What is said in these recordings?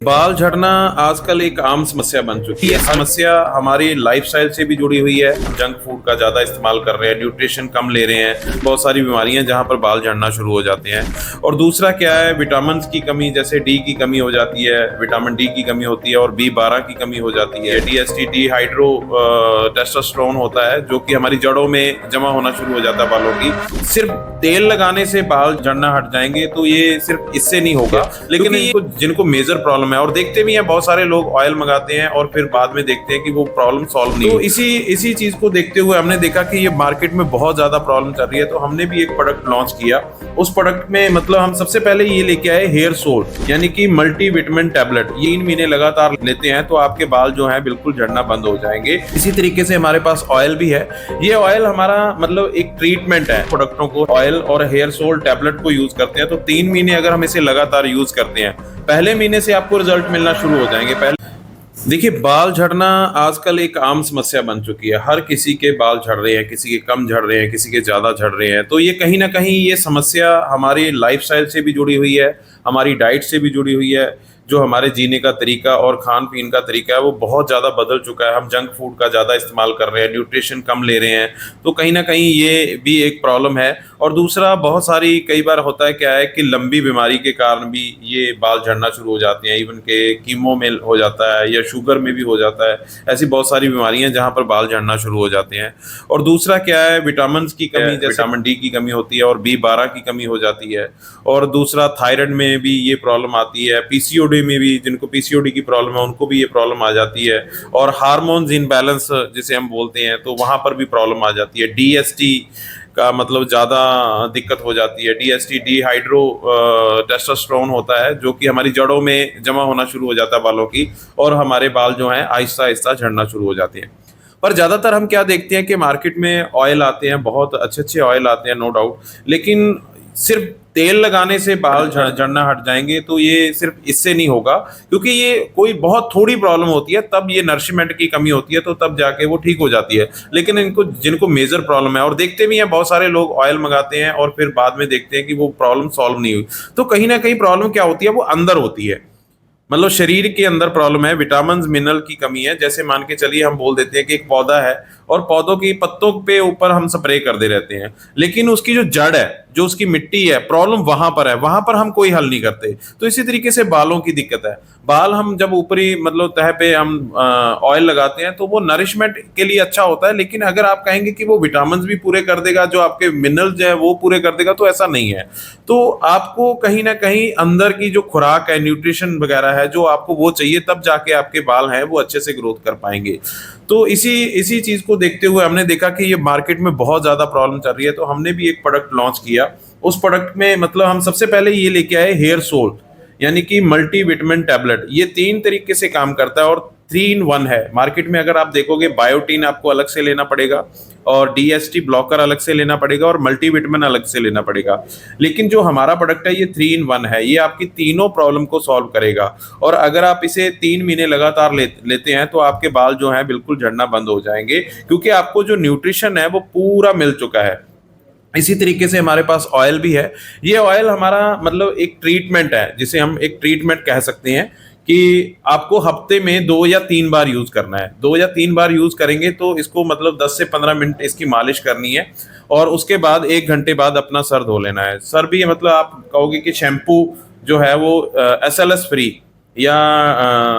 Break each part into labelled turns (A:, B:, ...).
A: बाल झड़ना आजकल एक आम समस्या बन चुकी है। समस्या हमारी लाइफस्टाइल से भी जुड़ी हुई है। जंक फूड का ज्यादा इस्तेमाल कर रहे हैं, न्यूट्रिशन कम ले रहे हैं, बहुत सारी बीमारियां जहां पर बाल झड़ना शुरू हो जाते हैं। और दूसरा क्या है, विटामिन की कमी, जैसे डी की कमी हो जाती है, विटामिन डी की कमी होती है और B12 की कमी हो जाती है। DHT डिहाइड्रो टेस्टोस्टेरोन होता है जो कि हमारी जड़ों में जमा होना शुरू हो जाता है बालों की। सिर्फ तेल लगाने से बाल झड़ना हट जाएंगे तो ये सिर्फ इससे नहीं होगा, लेकिन जिनको मेजर प्रॉब्लम है, और देखते भी हैं बहुत सारे लोग ऑयल मंगाते हैं और फिर बाद में देखते हैं कि वो प्रॉब्लम सॉल्व नहीं। तो इसी चीज को देखते हुए हमने देखा कि ये मार्केट में बहुत ज्यादा प्रॉब्लम चल रही है, तो हमने भी एक प्रोडक्ट लॉन्च किया। उस प्रोडक्ट में मतलब हम सबसे पहले ये लेके आए हेयर सोल, यानी कि मल्टी विटामिन टैबलेट। ये 3 महीने लगातार लेते हैं तो आपके बाल जो है बिल्कुल झड़ना बंद हो जाएंगे। इसी तरीके से हमारे पास ऑयल भी है। ये ऑयल हमारा मतलब एक ट्रीटमेंट है। प्रोडक्टों को, ऑयल और हेयर सोल टैबलेट को यूज करते हैं तो 3 महीने अगर हम इसे लगातार यूज करते हैं, पहले महीने से आपको रिजल्ट मिलना शुरू हो जाएंगे। देखिए, बाल झड़ना आजकल एक आम समस्या बन चुकी है। हर किसी के बाल झड़ रहे हैं, किसी के कम झड़ रहे हैं, किसी के ज्यादा झड़ रहे हैं। तो ये कहीं ना कहीं ये समस्या हमारी लाइफस्टाइल से भी जुड़ी हुई है, हमारी डाइट से भी जुड़ी हुई है। जो हमारे जीने का तरीका और खान पीन का तरीका है वो बहुत ज़्यादा बदल चुका है। हम जंक फूड का ज़्यादा इस्तेमाल कर रहे हैं, न्यूट्रिशन कम ले रहे हैं, तो कहीं ना कहीं ये भी एक प्रॉब्लम है। और दूसरा, बहुत सारी कई बार होता है क्या है कि लंबी बीमारी के कारण भी ये बाल झड़ना शुरू हो जाते हैं। इवन के कीमो में हो जाता है या शुगर में भी हो जाता है। ऐसी बहुत सारी बीमारियां जहां पर बाल झड़ना शुरू हो जाते हैं। और दूसरा क्या है, विटामिन की कमी, जैसे विटामिन डी की कमी होती है और B12 की कमी हो जाती है। और दूसरा, थायराइड में भी ये प्रॉब्लम आती है। PCOD में भी, जिनको PCOD की प्रॉब्लम है उनको भी ये प्रॉब्लम आ जाती है। और हार्मोन्स इनबैलेंस जिसे हम बोलते हैं, तो वहां पर भी प्रॉब्लम आ जाती है। DHT का मतलब ज़्यादा दिक्कत हो जाती है। DHT डिहाइड्रो टेस्टोस्टेरोन होता है जो कि हमारी जड़ों में जमा होना शुरू हो जाता है बालों की, और हमारे बाल जो हैं आहिस्ता आहिस्ता झड़ना शुरू हो जाते हैं। पर ज़्यादातर हम क्या देखते हैं कि मार्केट में ऑयल आते हैं, बहुत अच्छे अच्छे ऑयल आते हैं, नो डाउट, लेकिन सिर्फ तेल लगाने से बाल झड़ना हट जाएंगे तो ये सिर्फ इससे नहीं होगा, क्योंकि ये कोई बहुत थोड़ी प्रॉब्लम होती है, तब ये नरिशमेंट की कमी होती है, तो तब जाके वो ठीक हो जाती है। लेकिन जिनको मेजर प्रॉब्लम है, और देखते भी हैं बहुत सारे लोग ऑयल मंगाते हैं और फिर बाद में देखते हैं कि वो प्रॉब्लम सॉल्व नहीं हुई, तो कहीं ना कहीं प्रॉब्लम क्या होती है, वो अंदर होती है, मतलब शरीर के अंदर प्रॉब्लम है। विटामिन मिनरल की कमी है। जैसे मान के चलिए, हम बोल देते हैं कि एक पौधा है और पौधों की पत्तों पे ऊपर हम स्प्रे करते रहते हैं, लेकिन उसकी जो जड़ है, जो उसकी मिट्टी है, प्रॉब्लम वहां पर है, वहां पर हम कोई हल नहीं करते। तो इसी तरीके से बालों की दिक्कत है। बाल हम जब ऊपरी मतलब तह पे हम ऑयल लगाते हैं तो वो नरिशमेंट के लिए अच्छा होता है, लेकिन अगर आप कहेंगे कि वो विटामिन भी पूरे कर देगा, जो आपके मिनरल्स है वो पूरे कर देगा, तो ऐसा नहीं है। तो आपको कहीं ना कहीं अंदर की जो खुराक है, न्यूट्रिशन वगैरह है, जो आपको वो चाहिए, तब जाके आपके बाल हैं वो अच्छे से ग्रोथ कर पाएंगे। तो इसी चीज को देखते हुए हमने देखा कि ये मार्केट में बहुत ज्यादा प्रॉब्लम चल रही है, तो हमने भी एक प्रोडक्ट लॉन्च किया। उस प्रोडक्ट में मतलब हम सबसे पहले ये लेके आए हेयर सोल, यानी कि मल्टी विटामिन टैबलेट। ये 3 तरीके से काम करता है और 3 in 1 है। मार्केट में अगर आप देखोगे, बायोटीन आपको अलग से लेना पड़ेगा, और DHT ब्लॉकर अलग से लेना पड़ेगा, और मल्टीविटामिन अलग से लेना पड़ेगा। लेकिन जो हमारा प्रोडक्ट है ये 3 in 1 है। ये आपकी तीनों प्रॉब्लम को सॉल्व करेगा। और अगर आप इसे 3 महीने लगातार लेते हैं तो आपके बाल जो हैं बिल्कुल झड़ना बंद हो जाएंगे, क्योंकि आपको जो न्यूट्रिशन है वो पूरा मिल चुका है। इसी तरीके से हमारे पास ऑयल भी है। ये ऑयल हमारा मतलब एक ट्रीटमेंट है, जिसे हम एक ट्रीटमेंट कह सकते हैं, कि आपको हफ्ते में 2 या 3 बार यूज करना है। 2 या 3 बार यूज करेंगे तो इसको मतलब 10 से 15 मिनट इसकी मालिश करनी है, और उसके बाद 1 घंटे बाद अपना सर धो लेना है। सर भी मतलब आप कहोगे कि शैम्पू जो है वो SLS फ्री या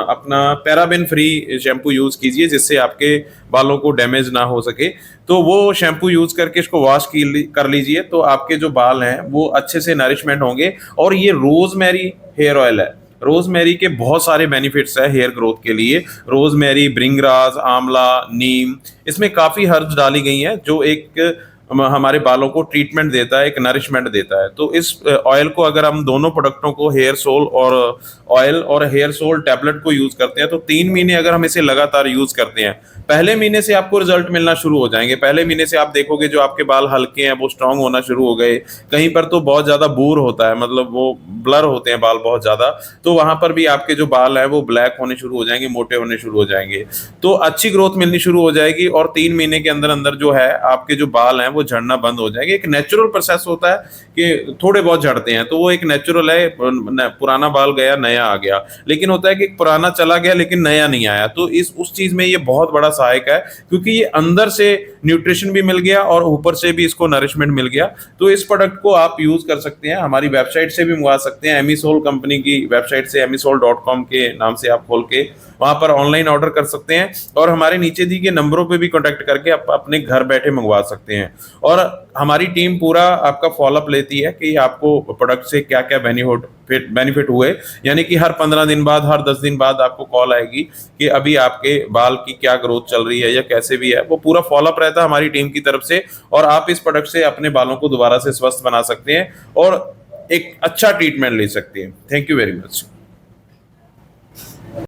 A: अपना पैराबेन फ्री शैम्पू यूज कीजिए, जिससे आपके बालों को डैमेज ना हो सके। तो वो शैम्पू यूज करके इसको वॉश कर लीजिए, तो आपके जो बाल हैं वो अच्छे से नरिशमेंट होंगे। और ये रोजमेरी हेयर ऑयल है। रोजमेरी के बहुत सारे बेनिफिट्स है हेयर ग्रोथ के लिए। रोजमेरी, ब्रिंगराज, आंवला, नीम, इसमें काफी हर्ब्स डाली गई हैं, जो एक हमारे बालों को ट्रीटमेंट देता है, एक नरिशमेंट देता है। तो इस ऑयल को, अगर हम दोनों प्रोडक्टों को, हेयर सोल और ऑयल और हेयर सोल टैबलेट को यूज करते हैं, तो 3 महीने अगर हम इसे लगातार यूज करते हैं, पहले महीने से आपको रिजल्ट मिलना शुरू हो जाएंगे। पहले महीने से आप देखोगे जो आपके बाल हल्के हैं वो स्ट्रांग होना शुरू हो गए। कहीं पर तो बहुत ज्यादा बूर होता है, मतलब वो ब्लर होते हैं बाल बहुत ज्यादा, तो वहां पर भी आपके जो बाल हैं वो ब्लैक होने शुरू हो जाएंगे, मोटे होने शुरू हो जाएंगे। तो अच्छी ग्रोथ मिलनी शुरू हो जाएगी, और 3 महीने के अंदर अंदर जो है आपके जो बाल हैं वो वो झड़ना बंद हो जाएगा। एक नेचुरल प्रोसेस होता है कि थोड़े बहुत झड़ते हैं, तो वो एक नेचुरल है, पुराना बाल गया नया आ गया। लेकिन होता है कि पुराना चला गया लेकिन नया नहीं आया, तो इस उस चीज में ये बहुत बड़ा सहायक है, क्योंकि ये अंदर से न्यूट्रिशन भी मिल गया और ऊपर से भी इसको नरिशमेंट मिल गया। तो इस प्रोडक्ट को आप यूज कर सकते हैं, हमारी वेबसाइट से भी मंगवा सकते हैं, एमिसोल कंपनी की वेबसाइट से, emisol.com के नाम से आप खोल के वहां पर ऑनलाइन ऑर्डर कर सकते हैं, और हमारे नीचे दी गए नंबरों पे भी कांटेक्ट करके आप अपने घर बैठे मंगवा सकते हैं। और हमारी टीम पूरा आपका फॉलोअप लेती है कि आपको प्रोडक्ट से क्या क्या बेनिफिट हुए, यानी कि हर 15 दिन बाद, हर 10 दिन बाद आपको कॉल आएगी कि अभी आपके बाल की क्या ग्रोथ चल रही है या कैसे भी है, वो पूरा फॉलोअप रहता है हमारी टीम की तरफ से, और आप इस प्रोडक्ट से अपने बालों को दोबारा से स्वस्थ बना सकते हैं और एक अच्छा ट्रीटमेंट ले सकते हैं। Thank you very much.